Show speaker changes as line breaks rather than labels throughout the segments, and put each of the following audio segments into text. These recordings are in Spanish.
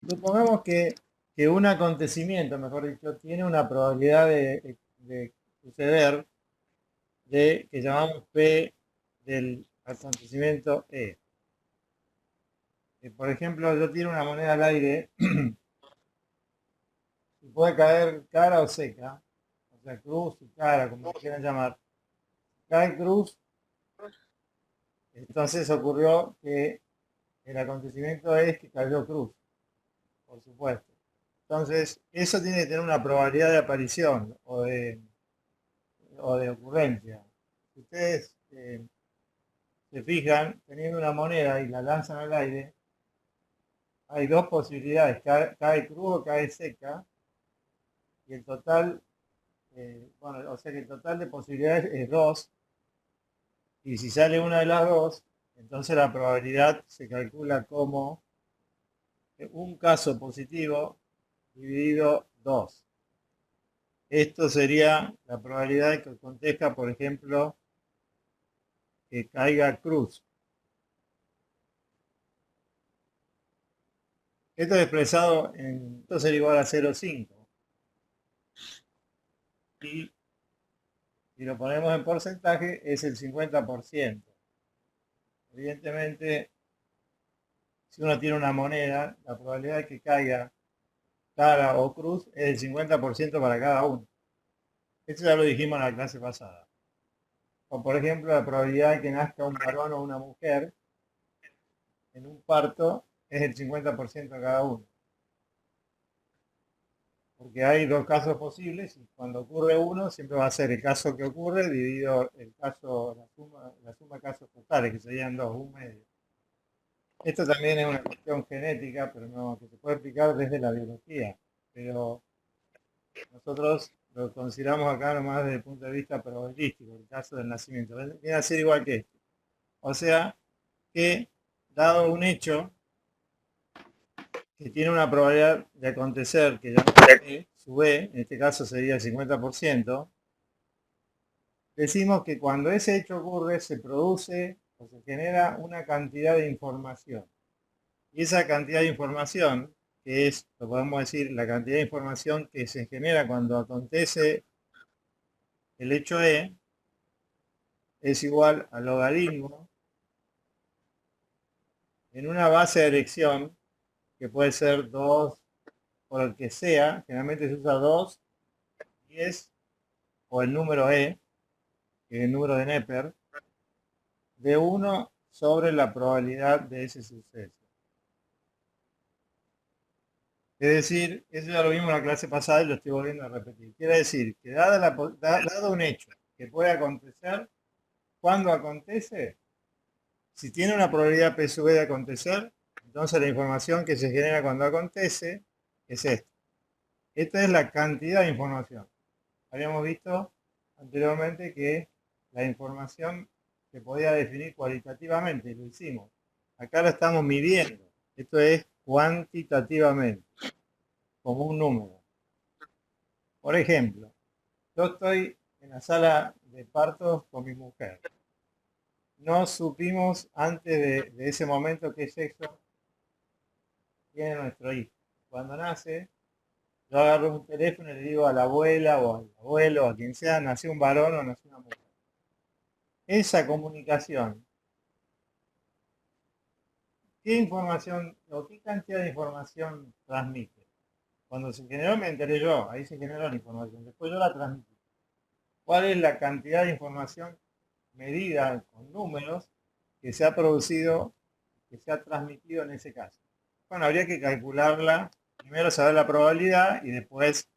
Supongamos que un acontecimiento, mejor dicho, tiene una probabilidad de suceder que llamamos P del acontecimiento E. Por ejemplo, yo tiro una moneda al aire y puede caer cara o seca, o sea, cruz y cara, como le quieran llamar. Cae cruz, entonces ocurrió que el acontecimiento es que cayó cruz, por supuesto. Entonces, eso tiene que tener una probabilidad de aparición o de ocurrencia. Si ustedes se fijan, teniendo una moneda y la lanzan al aire, hay dos posibilidades, cae cruz o cae seca, y el total, bueno, o sea que el total de posibilidades es 2, y si sale una de las dos, entonces la probabilidad se calcula como un caso positivo dividido 2. Esto sería la probabilidad de que acontezca, por ejemplo, que caiga cruz. Esto es expresado en, esto sería igual a 0,5. Y si lo ponemos en porcentaje, es el 50%. Evidentemente, si uno tiene una moneda, la probabilidad de que caiga cara o cruz es el 50% para cada uno. Esto ya lo dijimos en la clase pasada. O por ejemplo, la probabilidad de que nazca un varón o una mujer en un parto es el 50% de cada uno. Porque hay dos casos posibles y cuando ocurre uno siempre va a ser el caso que ocurre dividido el caso, la suma de casos totales, que serían dos, un medio. Esto también es una cuestión genética, pero no, que se puede explicar desde la biología. Pero nosotros lo consideramos acá nomás desde el punto de vista probabilístico, el caso del nacimiento. Viene a ser igual que esto. O sea que, dado un hecho que tiene una probabilidad de acontecer, que llamamos E, su E, en este caso sería el 50%, decimos que cuando ese hecho ocurre se produce o se genera una cantidad de información. Y esa cantidad de información, que es, lo podemos decir, la cantidad de información que se genera cuando acontece el hecho E, es igual al logaritmo en una base de elección, que puede ser 2 por el que sea, generalmente se usa 2, 10 o el número E, que es el número de Neper, de uno sobre la probabilidad de ese suceso. Es decir, eso ya lo vimos en la clase pasada y lo estoy volviendo a repetir. Quiere decir que dado un hecho que puede acontecer, cuando acontece, si tiene una probabilidad P sub E de acontecer, entonces la información que se genera cuando acontece es esta. Esta es la cantidad de información. Habíamos visto anteriormente que la información se podía definir cualitativamente y lo hicimos. Acá lo estamos midiendo. Esto es cuantitativamente, como un número. Por ejemplo, yo estoy en la sala de partos con mi mujer. No supimos antes de ese momento qué sexo tiene nuestro hijo. Cuando nace, yo agarro un teléfono y le digo a la abuela o al abuelo o a quien sea, nació un varón o nació una mujer. Esa comunicación, ¿qué información o qué cantidad de información transmite? Cuando se generó me enteré yo, ahí se generó la información, después yo la transmití. ¿Cuál es la cantidad de información medida con números que se ha producido, que se ha transmitido en ese caso? Bueno, habría que calcularla, primero saber la probabilidad y después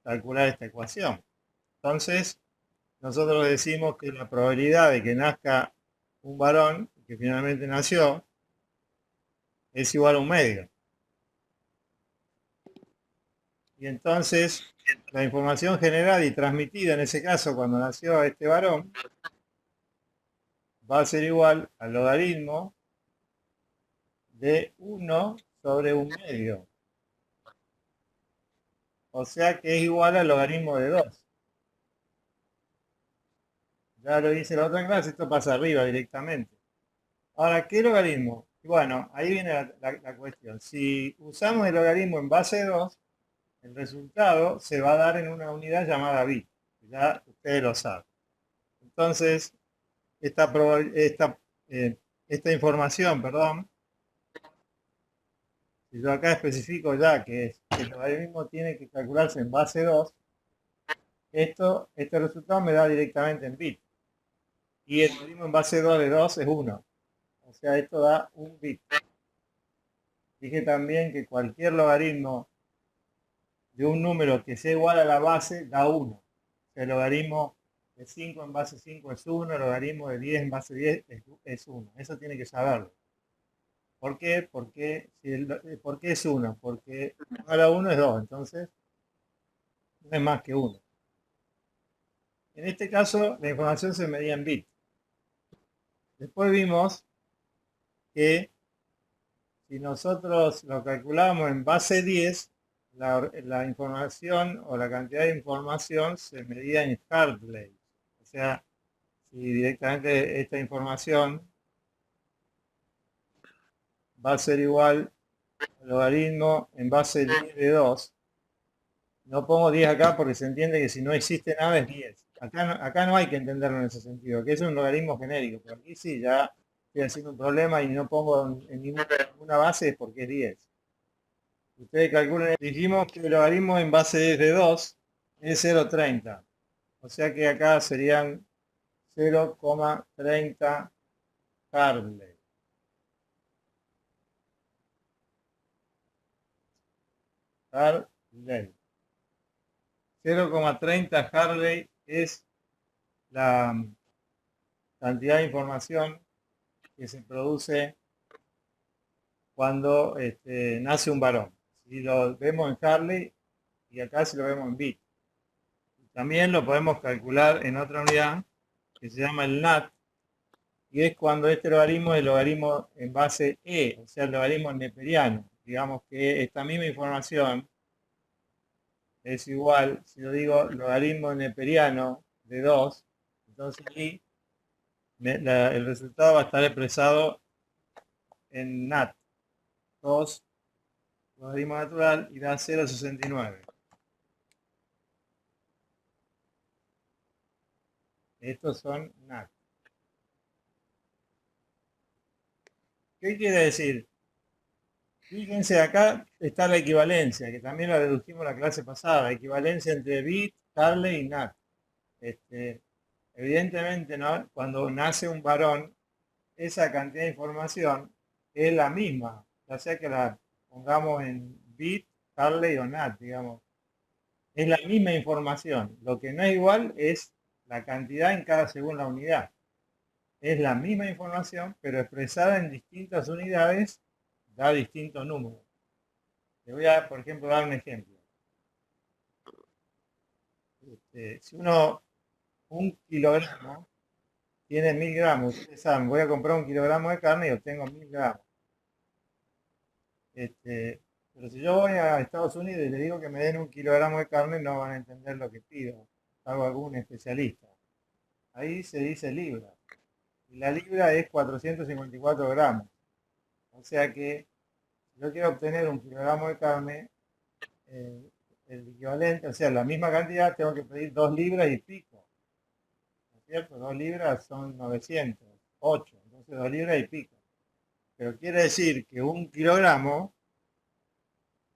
calcular esta ecuación. Entonces, nosotros decimos que la probabilidad de que nazca un varón, que finalmente nació, es igual a un medio. Y entonces, la información generada y transmitida en ese caso cuando nació este varón va a ser igual al logaritmo de 1 sobre un medio. O sea que es igual al logaritmo de 2. Ya lo hice en la otra clase, esto pasa arriba directamente. Ahora, ¿qué logaritmo? Y bueno, ahí viene la cuestión. Si usamos el logaritmo en base 2, el resultado se va a dar en una unidad llamada bit. Ya ustedes lo saben. Entonces, esta información, perdón, si yo acá especifico ya que el logaritmo tiene que calcularse en base 2, este resultado me da directamente en bit. Y el logaritmo en base 2 de 2 es 1. O sea, esto da un bit. Dije también que cualquier logaritmo de un número que sea igual a la base da 1. El logaritmo de 5 en base 5 es 1, el logaritmo de 10 en base 10 es 1. Eso tiene que saberlo. ¿Por qué? ¿Por qué es 1? Porque 1 a la 1 es 2, entonces no es más que 1. En este caso, la información se medía en bits. Después vimos que si nosotros lo calculamos en base 10, la información o la cantidad de información se medía en Hartley. O sea, si directamente esta información va a ser igual al logaritmo en base 10 de 2. No pongo 10 acá porque se entiende que si no existe nada es 10. Acá no hay que entenderlo en ese sentido, que es un logaritmo genérico, pero aquí sí, ya estoy haciendo un problema y no pongo en ninguna base es porque es 10. Ustedes calculen, dijimos que el logaritmo en base 10 de 2 es 0,30. O sea que acá serían 0,30 Hartley. Hartley. 0,30 Hartley es la cantidad de información que se produce cuando nace un varón. Si lo vemos en Hartley y acá si lo vemos en bit. También lo podemos calcular en otra unidad que se llama el NAT, y es cuando este logaritmo es el logaritmo en base E, o sea, el logaritmo neperiano. Digamos que esta misma información es igual, si yo digo logaritmo neperiano de 2, entonces aquí el resultado va a estar expresado en NAT, 2 logaritmo natural y da 0,69. Estos son NAT. ¿Qué quiere decir? Fíjense, acá está la equivalencia, que también la dedujimos la clase pasada, equivalencia entre bit, Hartley y NAT. Evidentemente, ¿no? Cuando nace un varón, esa cantidad de información es la misma, ya sea que la pongamos en bit, Hartley o NAT, digamos. Es la misma información. Lo que no es igual es la cantidad en cada segunda unidad. Es la misma información, pero expresada en distintas unidades, da distintos números. Le voy a, por ejemplo, dar un ejemplo. Si un kilogramo tiene 1000 gramos, ustedes saben, voy a comprar un kilogramo de carne y obtengo 1000 gramos. Pero si yo voy a Estados Unidos y le digo que me den un kilogramo de carne, no van a entender lo que pido. Hago algún especialista. Ahí se dice libra. Y la libra es 454 gramos. O sea que si yo quiero obtener un kilogramo de carne, eh, el equivalente, o sea, la misma cantidad, tengo que pedir 2 libras y pico. ¿No es cierto? 2 libras son 908. Entonces 2 libras y pico. Pero quiere decir que un kilogramo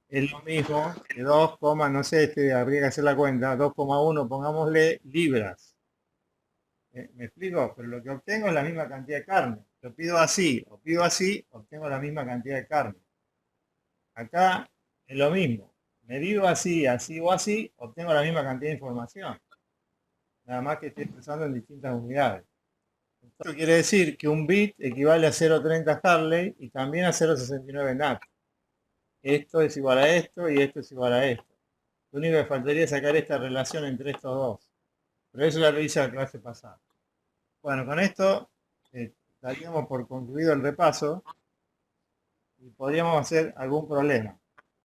es lo mismo que 2, no sé, habría que hacer la cuenta, 2,1, pongámosle libras. ¿Me explico? Pero lo que obtengo es la misma cantidad de carne. Lo pido así, o pido así, obtengo la misma cantidad de carne. Acá es lo mismo. Medido así, así o así, obtengo la misma cantidad de información. Nada más que estoy expresando en distintas unidades. Esto quiere decir que un bit equivale a 0,30 Hartley y también a 0,69 NAT. Esto es igual a esto y esto es igual a esto. Lo único que faltaría es sacar esta relación entre estos dos. Pero eso ya lo hice la clase pasada. Bueno, con esto daríamos por concluido el repaso y podríamos hacer algún problema.